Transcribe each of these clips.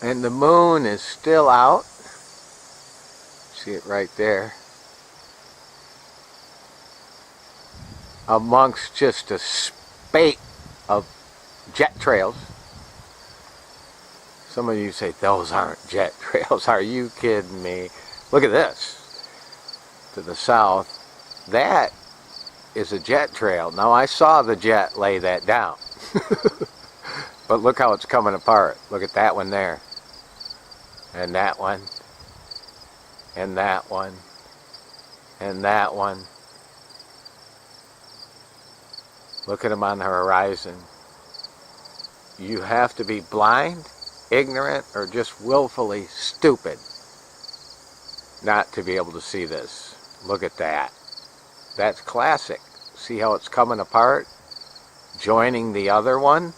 And the moon is still out. See it right there. Amongst just a spate of jet trails. Some of you say, those aren't jet trails. Are you kidding me? Look at this. To the south, that is a jet trail. Now, I saw the jet lay that down. But look how it's coming apart. Look at that one there. And that one. And that one. And that one. Look at them on the horizon. You have to be blind, ignorant, or just willfully stupid not to be able to see this. Look at that. That's classic. See how it's coming apart? Joining the other one?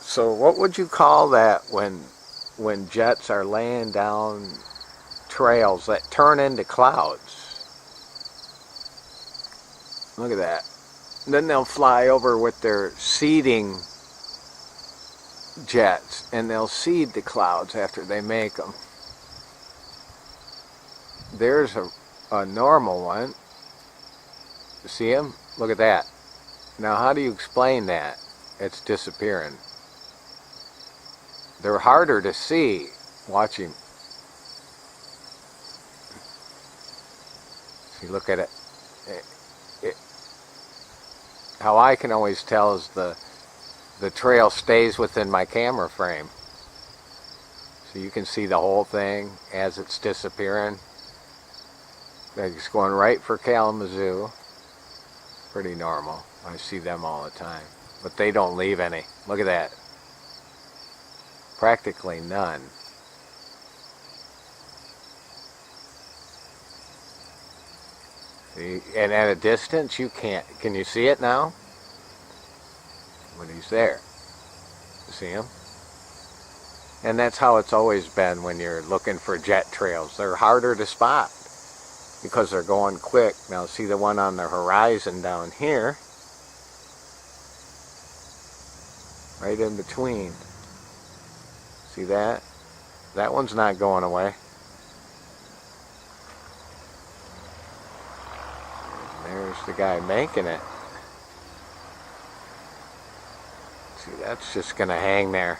So what would you call that when jets are laying down trails that turn into clouds? Look at that. And then they'll fly over with their seeding jets, and they'll seed the clouds after they make them. There's a normal one. See them? Look at that. Now, how do you explain that? It's disappearing. They're harder to see. Watch him. See, look at it. How I can always tell is the trail stays within my camera frame. So you can see the whole thing as it's disappearing. It's going right for Kalamazoo. Pretty normal. I see them all the time. But they don't leave any. Look at that. Practically none. See? And at a distance, you can't. Can you see it now? When he's there. See him? And that's how it's always been when you're looking for jet trails. They're harder to spot because they're going quick. Now see the one on the horizon down here? Right in between. See that? That one's not going away. And there's the guy making it. See, that's just going to hang there.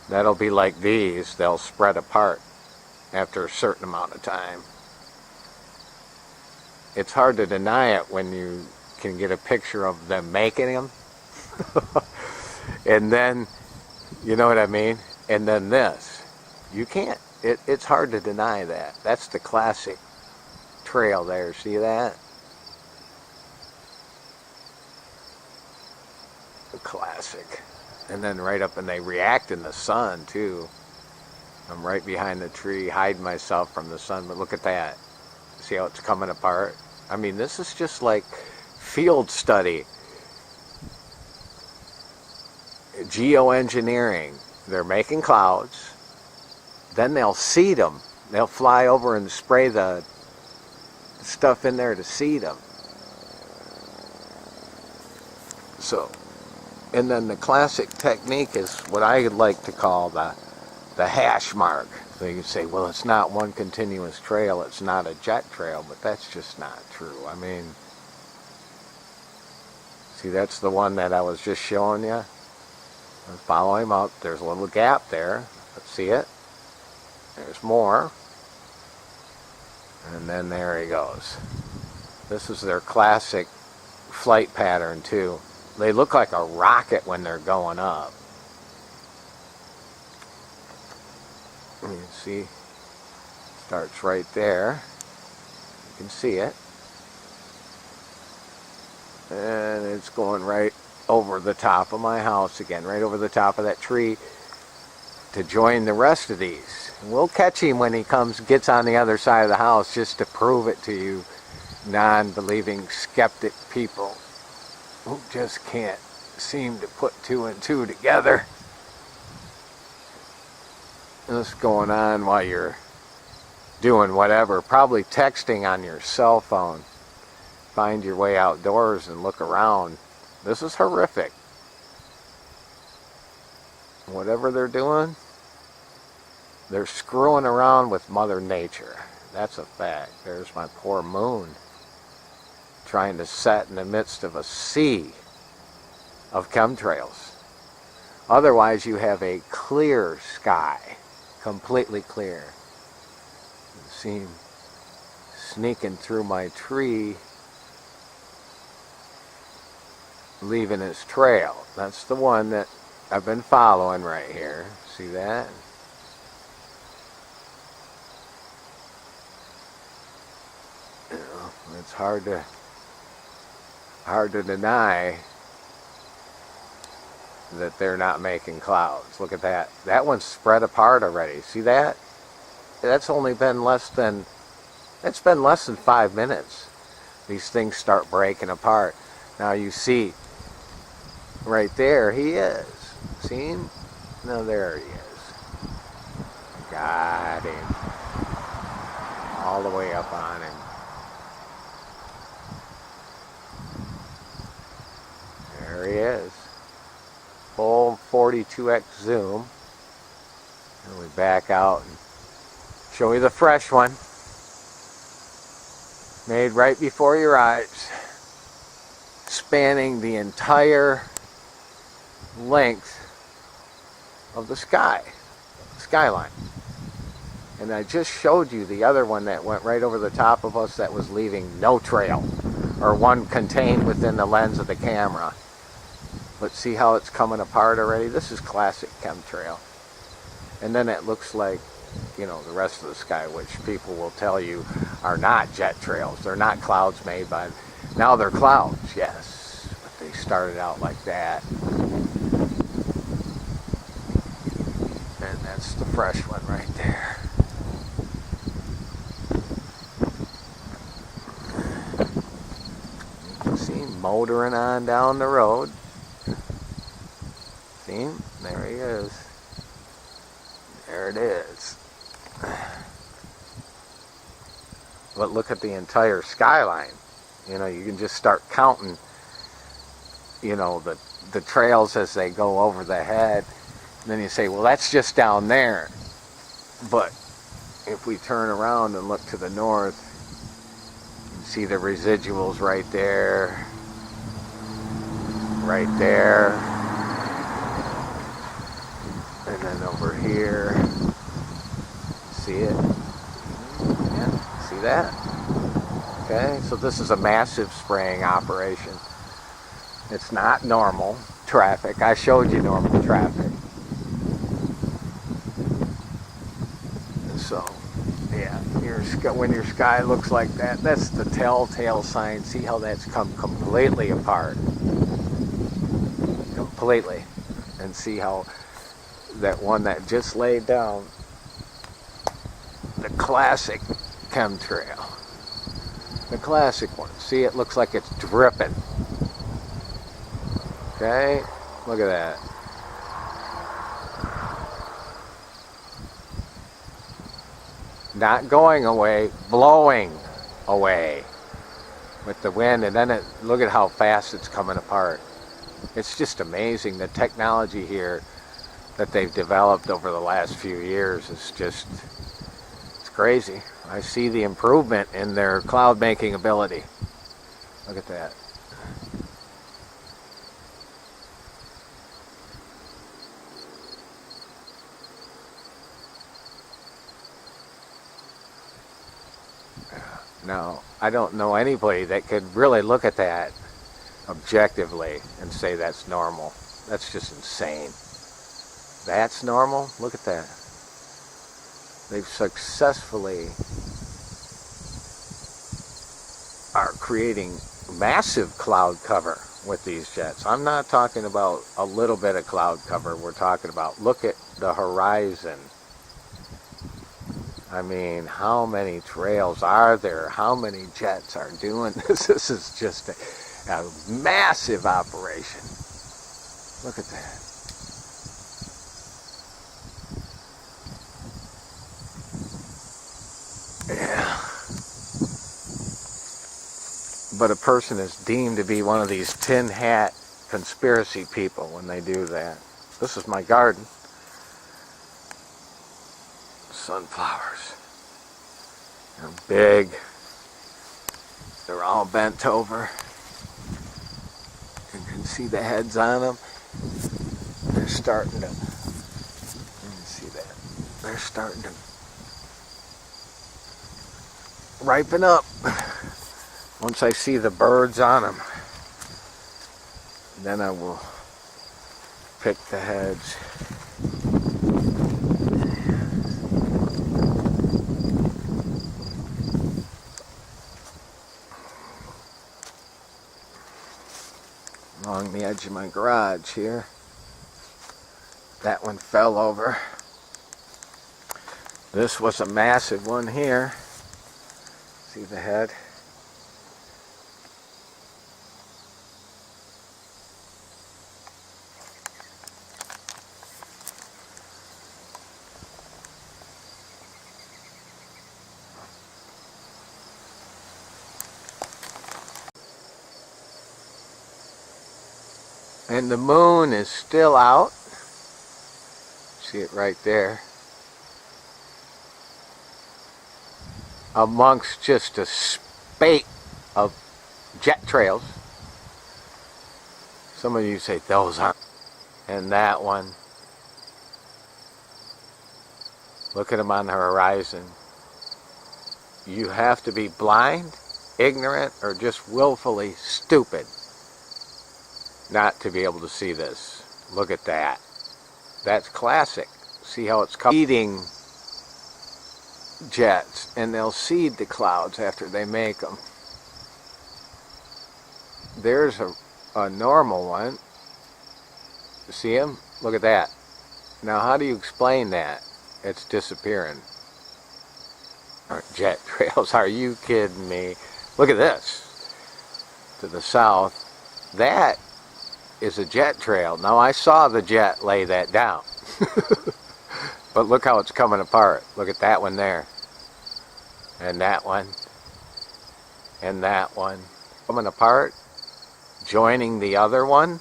That'll be like these. They'll spread apart after a certain amount of time. It's hard to deny it when you can get a picture of them making them. And then, you know what I mean? And then this. You can't. It's hard to deny that. That's the classic trail there. See that? The classic. And then right up, and they react in the sun too. I'm right behind the tree, hiding myself from the sun, but look at that. See how it's coming apart? I mean, this is just like field study. Geoengineering. They're making clouds, then they'll seed them. They'll fly over and spray the stuff in there to seed them. So, and then the classic technique is what I like to call the hash mark. So you say, well, it's not one continuous trail, it's not a jet trail, but that's just not true. I mean, see, that's the one that I was just showing you. Follow him up. There's a little gap there. Let's see it. There's more. And then there he goes. This is their classic flight pattern too. They look like a rocket when they're going up. You can see, starts right there. You can see it. And it's going right over the top of my house again, right over the top of that tree to join the rest of these. And we'll catch him when he gets on the other side of the house, just to prove it to you non-believing skeptic people who just can't seem to put two and two together. This is going on while you're doing whatever, probably texting on your cell phone. Find your way outdoors and look around. This is horrific. whatever they're doing, they're screwing around with Mother Nature. That's a fact. There's my poor moon trying to set in the midst of a sea of chemtrails. Otherwise, you have a clear sky, completely clear. You see him sneaking through my tree, leaving his trail. That's the one that I've been following right here. See that? You know, it's hard to deny that they're not making clouds. Look at that. That one's spread apart already. See that? That's only been less than 5 minutes. These things start breaking apart. Now you see right there, he is. See him? No, there he is. Got him. All the way up on him. There he is. Full 42x zoom. And we back out and show you the fresh one. Made right before your eyes. Spanning the entire length of the skyline. And I just showed you the other one that went right over the top of us that was leaving no trail, or one contained within the lens of the camera. But see how it's coming apart already? This is classic chemtrail. And then it looks like, you know, the rest of the sky, which people will tell you are not jet trails. They're not clouds made by... Now they're clouds, yes. But they started out like that. And that's the fresh one right there. You can see him motoring on down the road. See him? There he is. There it is. But look at the entire skyline. You know, you can just start counting, you know, the trails as they go over the head. And then you say, well, that's just down there. But if we turn around and look to the north, you can see the residuals right there. Right there. And then over here. See it? Yeah, see that? Okay, so this is a massive spraying operation. It's not normal traffic. I showed you normal traffic. So, yeah, when your sky looks like that, that's the telltale sign. See how that's come completely apart? Completely. And see how that one that just laid down, the classic chemtrail. The classic one. See, it looks like it's dripping. Okay? Look at that. Not going away, blowing away with the wind. And then look at how fast it's coming apart. It's just amazing. The technology here that they've developed over the last few years is just, it's crazy. I see the improvement in their cloud making ability. Look at that. Now, I don't know anybody that could really look at that objectively and say that's normal. That's just insane. That's normal? Look at that. They've successfully are creating massive cloud cover with these jets. I'm not talking about a little bit of cloud cover. We're talking about, look at the horizon. I mean, how many trails are there? How many jets are doing this? This is just a massive operation. Look at that. Yeah. But a person is deemed to be one of these tin hat conspiracy people when they do that. This is my garden. sunflowers. They're big. They're all bent over. You can see the heads on them. They're starting to, you can see that. They're starting to ripen up. Once I see the birds on them, then I will pick the heads. Along the edge of my garage here. That one fell over. This was a massive one here. See the head? And the moon is still out. See it right there. Amongst just a spate of jet trails. Some of you say those aren't. And that one. Look at them on the horizon. You have to be blind, ignorant, or just willfully stupid not to be able to see this. Look at that. That's classic. See how it's eating jets, and they'll seed the clouds after they make them. There's a normal one. See him? Look at that. Now how do you explain that? It's disappearing. Jet trails, are you kidding me? Look at this. To the south, that is a jet trail. Now I saw the jet lay that down. But look how it's coming apart. Look at that one there. And that one. And that one. Coming apart. Joining the other one.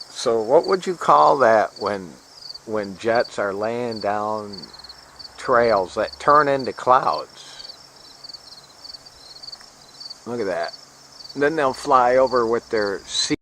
So what would you call that when jets are laying down trails that turn into clouds? Look at that. Then they'll fly over with their seat.